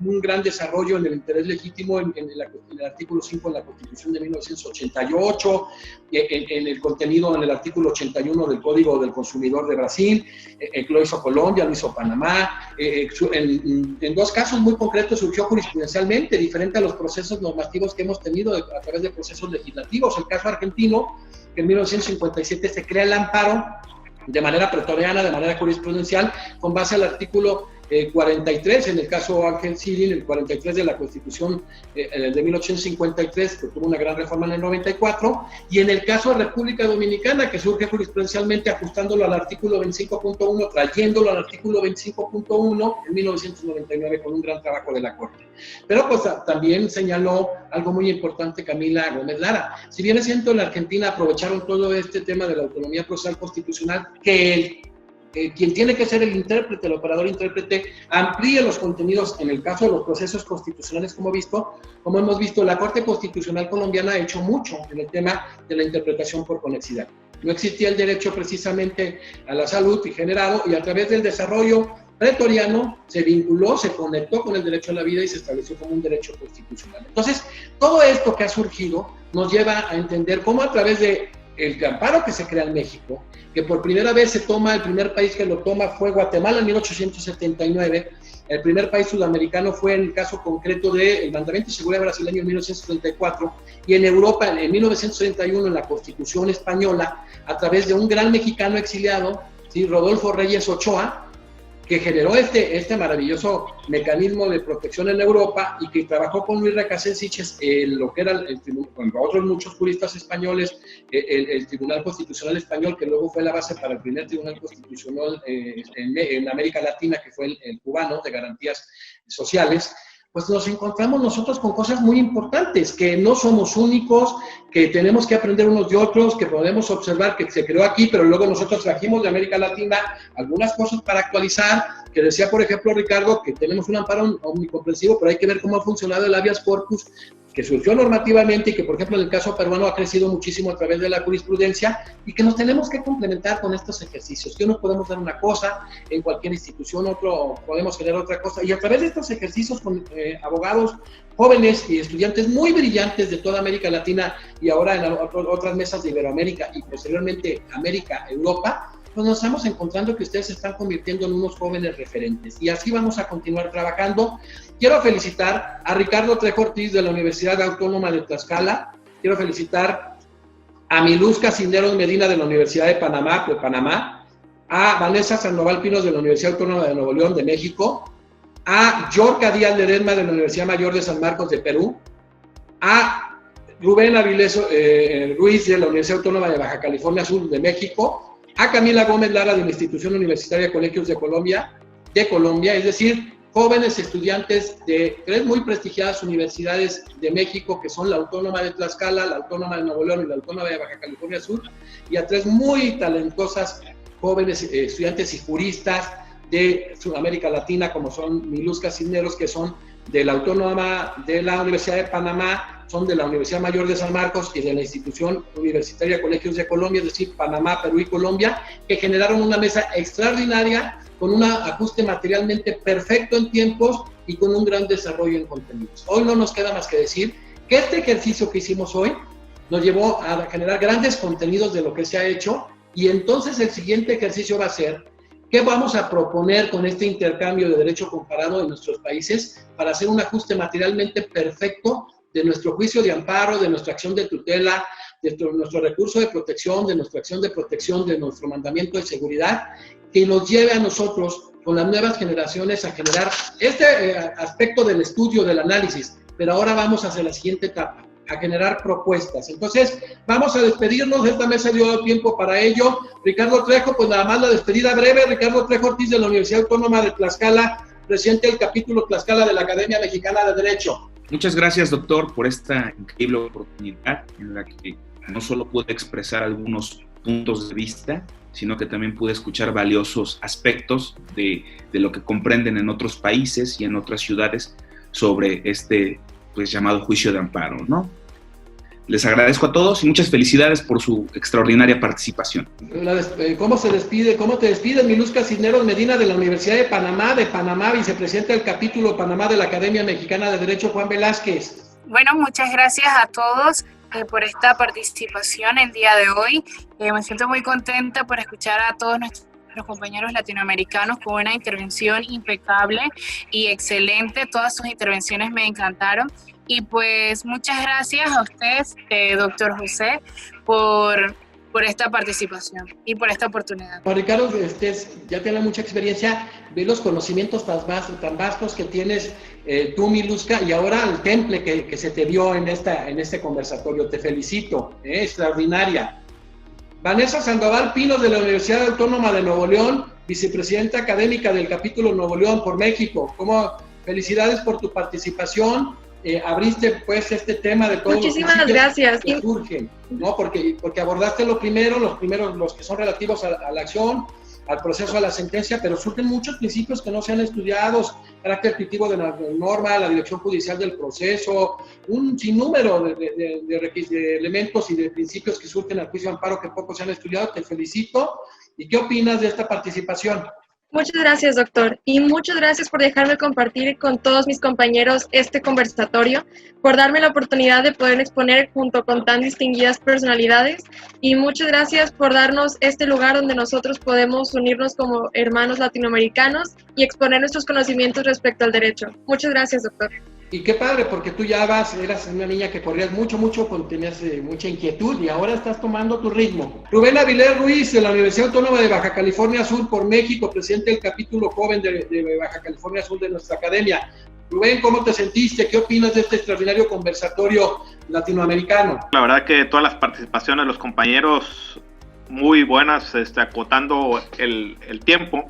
un gran desarrollo en el interés legítimo en el artículo 5 de la Constitución de 1988, en el contenido en el artículo 81 del Código del Consumidor de Brasil, lo hizo Colombia, lo hizo Panamá, en 2 casos muy concretos surgió jurisprudencialmente, diferente a los procesos normativos que hemos tenido a través de procesos legislativos. El caso argentino, que en 1957 se crea el amparo de manera pretoriana, de manera jurisprudencial, con base al artículo 43, en el caso Ángel Civil, el 43 de la Constitución de 1853, que tuvo una gran reforma en el 94, y en el caso de República Dominicana, que surge jurisprudencialmente ajustándolo al artículo 25.1, trayéndolo al artículo 25.1 en 1999 con un gran trabajo de la Corte. Pero pues también señaló algo muy importante Camila Gómez Lara. Si bien es cierto, en la Argentina aprovecharon todo este tema de la autonomía procesal constitucional, que quien tiene que ser el intérprete, el operador intérprete, amplíe los contenidos en el caso de los procesos constitucionales, como hemos visto, la Corte Constitucional colombiana ha hecho mucho en el tema de la interpretación por conexidad. No existía el derecho precisamente a la salud y generado, y a través del desarrollo pretoriano se vinculó, se conectó con el derecho a la vida y se estableció como un derecho constitucional. Entonces, todo esto que ha surgido nos lleva a entender cómo a través de el amparo que se crea en México, que por primera vez se toma, el primer país que lo toma fue Guatemala en 1879, el primer país sudamericano fue en el caso concreto del mandamiento de seguridad brasileño en 1934, y en Europa en 1931 en la Constitución española, a través de un gran mexicano exiliado, ¿sí? Rodolfo Reyes Ochoa, que generó este maravilloso mecanismo de protección en Europa y que trabajó con Luis Recasens, lo que era con otros muchos juristas españoles, el Tribunal Constitucional Español, que luego fue la base para el primer Tribunal Constitucional en América Latina, que fue el cubano, de garantías sociales. Pues nos encontramos nosotros con cosas muy importantes, que no somos únicos, que tenemos que aprender unos de otros, que podemos observar que se creó aquí, pero luego nosotros trajimos de América Latina algunas cosas para actualizar, que decía, por ejemplo, Ricardo, que tenemos un amparo omnicomprensivo, pero hay que ver cómo ha funcionado el habeas corpus, que surgió normativamente y que, por ejemplo, en el caso peruano ha crecido muchísimo a través de la jurisprudencia, y que nos tenemos que complementar con estos ejercicios, que uno podemos dar una cosa, en cualquier institución otro podemos generar otra cosa, y a través de estos ejercicios con abogados jóvenes y estudiantes muy brillantes de toda América Latina y ahora en otras mesas de Iberoamérica y posteriormente América, Europa, pues nos estamos encontrando que ustedes se están convirtiendo en unos jóvenes referentes, y así vamos a continuar trabajando. Quiero felicitar a Ricardo Trejo Ortiz de la Universidad Autónoma de Tlaxcala, quiero felicitar a Miluzca Cisneros Medina de la Universidad de Panamá, a Vanessa Sandoval Pinos de la Universidad Autónoma de Nuevo León de México, a Yorka Díaz Ledesma de la Universidad Mayor de San Marcos de Perú, a Rubén Avilés Ruiz de la Universidad Autónoma de Baja California Sur de México, a Camila Gómez Lara de la Institución Universitaria Colegios de Colombia, es decir, jóvenes estudiantes de 3 muy prestigiadas universidades de México, que son la Autónoma de Tlaxcala, la Autónoma de Nuevo León y la Autónoma de Baja California Sur, y a 3 muy talentosas jóvenes estudiantes y juristas de Sudamérica Latina, como son Miluzca Cisneros, que son de la Autónoma de la Universidad de Panamá, son de la Universidad Mayor de San Marcos y de la Institución Universitaria Colegios de Colombia, es decir, Panamá, Perú y Colombia, que generaron una mesa extraordinaria con un ajuste materialmente perfecto en tiempos y con un gran desarrollo en contenidos. Hoy no nos queda más que decir que este ejercicio que hicimos hoy nos llevó a generar grandes contenidos de lo que se ha hecho, y entonces el siguiente ejercicio va a ser ¿qué vamos a proponer con este intercambio de derecho comparado en nuestros países para hacer un ajuste materialmente perfecto de nuestro juicio de amparo, de nuestra acción de tutela, de nuestro recurso de protección, de nuestra acción de protección, de nuestro mandamiento de seguridad, que nos lleve a nosotros, con las nuevas generaciones, a generar este aspecto del estudio, del análisis, pero ahora vamos hacia la siguiente etapa, a generar propuestas. Entonces, vamos a despedirnos, esta mesa dio tiempo para ello. Ricardo Trejo, pues nada más la despedida breve. Ricardo Trejo Ortiz, de la Universidad Autónoma de Tlaxcala, presidente del capítulo Tlaxcala de la Academia Mexicana de Derecho. Muchas gracias, doctor, por esta increíble oportunidad en la que no solo pude expresar algunos puntos de vista, sino que también pude escuchar valiosos aspectos de lo que comprenden en otros países y en otras ciudades sobre este pues llamado juicio de amparo, ¿no? Les agradezco a todos y muchas felicidades por su extraordinaria participación. ¿Cómo se despide? ¿Cómo te despides, Miluska Cisneros Medina, de la Universidad de Panamá, vicepresidenta del capítulo Panamá de la Academia Mexicana de Derecho, Juan Velázquez? Bueno, muchas gracias a todos por esta participación el día de hoy. Me siento muy contenta por escuchar a todos nuestros compañeros latinoamericanos con una intervención impecable y excelente. Todas sus intervenciones me encantaron. Y pues muchas gracias a ustedes, doctor José, por esta participación y por esta oportunidad. Juan Ricardo, ya tiene mucha experiencia, ve los conocimientos tan vastos que tienes tú, Miluska, y ahora el temple que se te dio en este conversatorio. Te felicito, extraordinaria. Vanessa Sandoval Pinos, de la Universidad Autónoma de Nuevo León, vicepresidenta académica del capítulo Nuevo León por México. Felicidades por tu participación. Abriste pues este tema de todos Muchísimas gracias. Que surgen, ¿no? Porque abordaste los primeros, los que son relativos a la acción, al proceso, a la sentencia, pero surgen muchos principios que no se han estudiado, carácter efectivo de la norma, la dirección judicial del proceso, un sinnúmero de elementos y de principios que surgen al juicio de amparo que poco se han estudiado. Te felicito. ¿Y qué opinas de esta participación? Muchas gracias, doctor, y muchas gracias por dejarme compartir con todos mis compañeros este conversatorio, por darme la oportunidad de poder exponer junto con tan distinguidas personalidades, y muchas gracias por darnos este lugar donde nosotros podemos unirnos como hermanos latinoamericanos y exponer nuestros conocimientos respecto al derecho. Muchas gracias, doctor. Y qué padre, porque tú ya eras una niña que corrías mucho, tenías mucha inquietud y ahora estás tomando tu ritmo. Rubén Avilés Ruiz, de la Universidad Autónoma de Baja California Sur por México, presidente del capítulo joven de Baja California Sur de nuestra academia. Rubén, ¿cómo te sentiste? ¿Qué opinas de este extraordinario conversatorio latinoamericano? La verdad que todas las participaciones de los compañeros muy buenas, acotando el tiempo,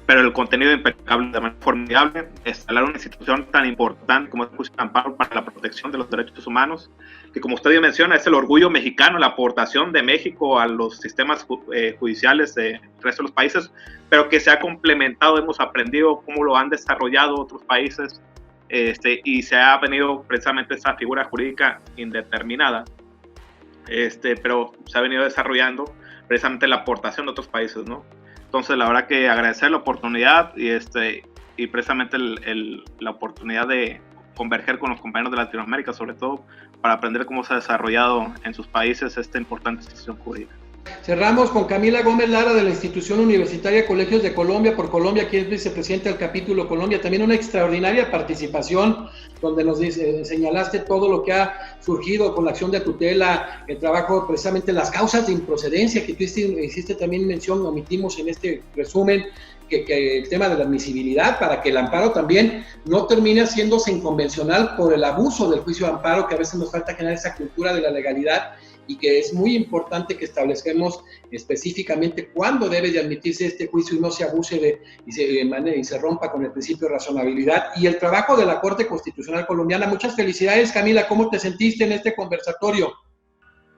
pero el contenido impecable, de manera formidable. Instalar una institución tan importante como el juicio de amparo para la protección de los derechos humanos, que como usted bien menciona, es el orgullo mexicano, la aportación de México a los sistemas judiciales del resto de los países, pero que se ha complementado, hemos aprendido cómo lo han desarrollado otros países, y se ha venido precisamente esa figura jurídica indeterminada, pero se ha venido desarrollando precisamente la aportación de otros países, ¿no? Entonces, la verdad que agradecer la oportunidad y precisamente la oportunidad de converger con los compañeros de Latinoamérica, sobre todo para aprender cómo se ha desarrollado en sus países esta importante institución jurídica. Cerramos con Camila Gómez Lara, de la Institución Universitaria Colegios de Colombia por Colombia, quien es vicepresidenta del capítulo Colombia. También una extraordinaria participación donde nos señalaste todo lo que ha surgido con la acción de tutela, el trabajo, precisamente las causas de improcedencia que tú hiciste también mención, omitimos en este resumen, que el tema de la admisibilidad, para que el amparo también no termine haciéndose inconvencional por el abuso del juicio de amparo, que a veces nos falta generar esa cultura de la legalidad, y que es muy importante que establezcamos específicamente cuándo debe de admitirse este juicio y no se abuse y se rompa con el principio de razonabilidad. Y el trabajo de la Corte Constitucional Colombiana. Muchas felicidades, Camila. ¿Cómo te sentiste en este conversatorio?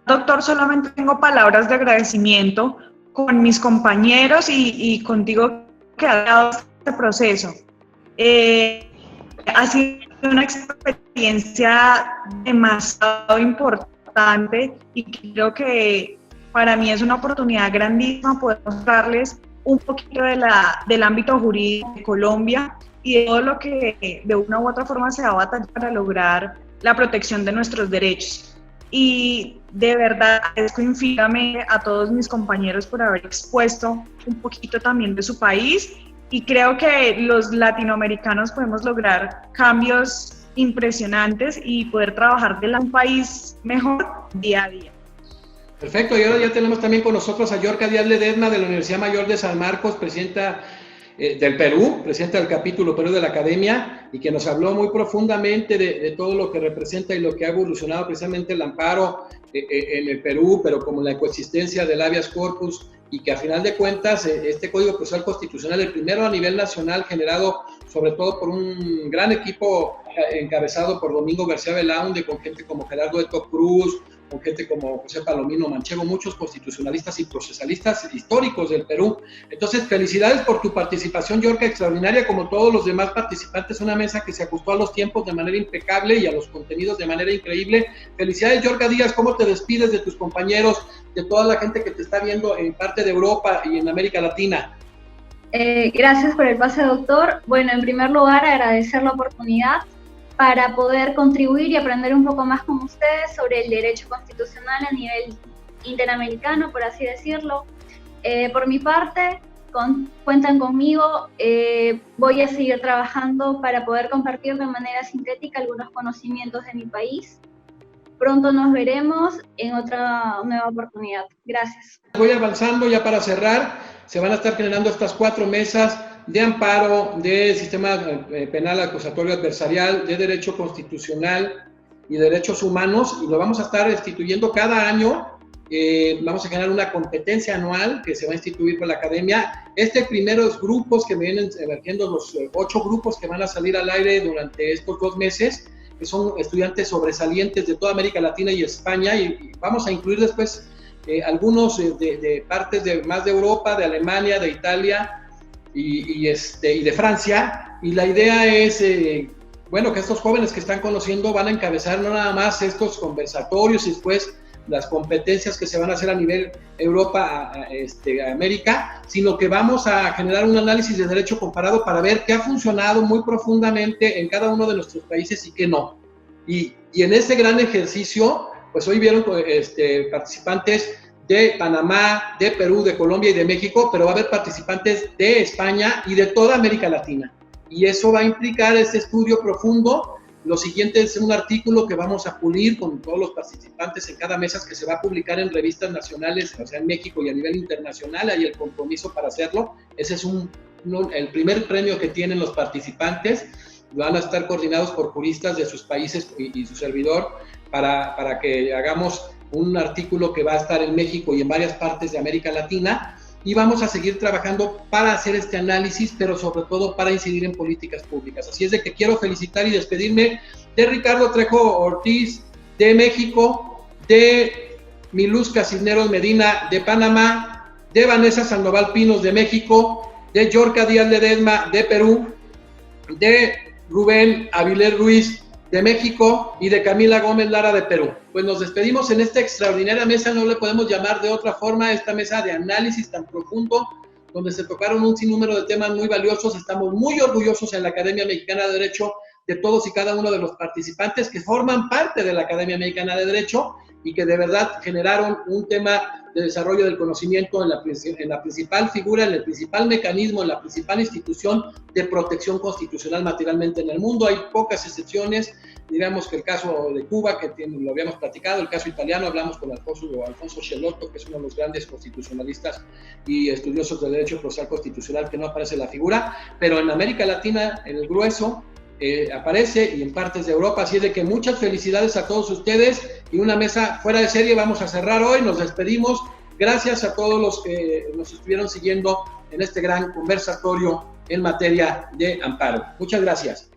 Doctor, solamente tengo palabras de agradecimiento con mis compañeros y contigo que ha dado este proceso. Ha sido una experiencia demasiado importante y creo que para mí es una oportunidad grandísima poder mostrarles un poquito del ámbito jurídico de Colombia y de todo lo que de una u otra forma se va a batallar para lograr la protección de nuestros derechos. Y de verdad agradezco infinitamente a todos mis compañeros por haber expuesto un poquito también de su país, y creo que los latinoamericanos podemos lograr cambios impresionantes y poder trabajar de un país mejor día a día. Perfecto, y ahora ya tenemos también con nosotros a Yorka Díaz Ledesma, de la Universidad Mayor de San Marcos, presidenta del Perú, presidente del capítulo Perú de la Academia, y que nos habló muy profundamente de todo lo que representa y lo que ha evolucionado precisamente el amparo en el Perú, pero como la coexistencia del habeas corpus, y que a final de cuentas este Código Procesal Constitucional, el primero a nivel nacional, generado sobre todo por un gran equipo encabezado por Domingo García Belaunde, con gente como Gerardo Eto Cruz, con gente como José Palomino Manchego, muchos constitucionalistas y procesalistas históricos del Perú. Entonces, felicidades por tu participación, Yorka, extraordinaria, como todos los demás participantes, una mesa que se ajustó a los tiempos de manera impecable y a los contenidos de manera increíble. Felicidades, Yorka Díaz, ¿cómo te despides de tus compañeros, de toda la gente que te está viendo en parte de Europa y en América Latina? Gracias por el pase, doctor. Bueno, en primer lugar, agradecer la oportunidad para poder contribuir y aprender un poco más con ustedes sobre el derecho constitucional a nivel interamericano, por así decirlo. Por mi parte, cuentan conmigo, voy a seguir trabajando para poder compartir de manera sintética algunos conocimientos de mi país. Pronto nos veremos en otra nueva oportunidad. Gracias. Voy avanzando ya para cerrar. Se van a estar generando estas 4 mesas de amparo, de sistema penal acusatorio adversarial, de derecho constitucional y derechos humanos, y lo vamos a estar instituyendo cada año. Vamos a generar una competencia anual que se va a instituir por la Academia. Primeros grupos que me vienen emergiendo, los 8 grupos que van a salir al aire durante estos 2 meses, que son estudiantes sobresalientes de toda América Latina y España, y vamos a incluir después algunos de partes más de Europa, de Alemania, de Italia y de Francia, y la idea es, que estos jóvenes que están conociendo van a encabezar no nada más estos conversatorios y después las competencias que se van a hacer a nivel Europa, América, sino que vamos a generar un análisis de derecho comparado para ver qué ha funcionado muy profundamente en cada uno de nuestros países y qué no. Y en ese gran ejercicio, pues hoy vieron participantes de Panamá, de Perú, de Colombia y de México, pero va a haber participantes de España y de toda América Latina. Y eso va a implicar este estudio profundo. Lo siguiente es un artículo que vamos a pulir con todos los participantes en cada mesa, que se va a publicar en revistas nacionales, o sea, en México y a nivel internacional. Hay el compromiso para hacerlo. Ese es el primer premio que tienen los participantes. Van a estar coordinados por juristas de sus países y su servidor para que hagamos un artículo que va a estar en México y en varias partes de América Latina, y vamos a seguir trabajando para hacer este análisis, pero sobre todo para incidir en políticas públicas. Así es de que quiero felicitar y despedirme de Ricardo Trejo Ortiz de México, de Miluska Cisneros Medina de Panamá, de Vanessa Sandoval Pinos de México, de Yorka Díaz Ledesma de Perú, de Rubén Avilés Ruiz de México y de Camila Gómez Lara de Perú. Pues nos despedimos en esta extraordinaria mesa, no le podemos llamar de otra forma, esta mesa de análisis tan profundo, donde se tocaron un sinnúmero de temas muy valiosos. Estamos muy orgullosos en la Academia Mexicana de Derecho de todos y cada uno de los participantes que forman parte de la Academia Mexicana de Derecho y que de verdad generaron un tema de desarrollo del conocimiento en la principal figura, en el principal mecanismo, en la principal institución de protección constitucional materialmente en el mundo. Hay pocas excepciones, digamos que el caso de Cuba, que lo habíamos platicado, el caso italiano, hablamos con Alfonso Schelotto, que es uno de los grandes constitucionalistas y estudiosos del derecho procesal constitucional, que no aparece la figura, pero en América Latina, en el grueso, aparece, y en partes de Europa. Así es de que muchas felicidades a todos ustedes, y una mesa fuera de serie vamos a cerrar hoy. Nos despedimos. Gracias a todos los que nos estuvieron siguiendo en este gran conversatorio en materia de amparo. Muchas gracias.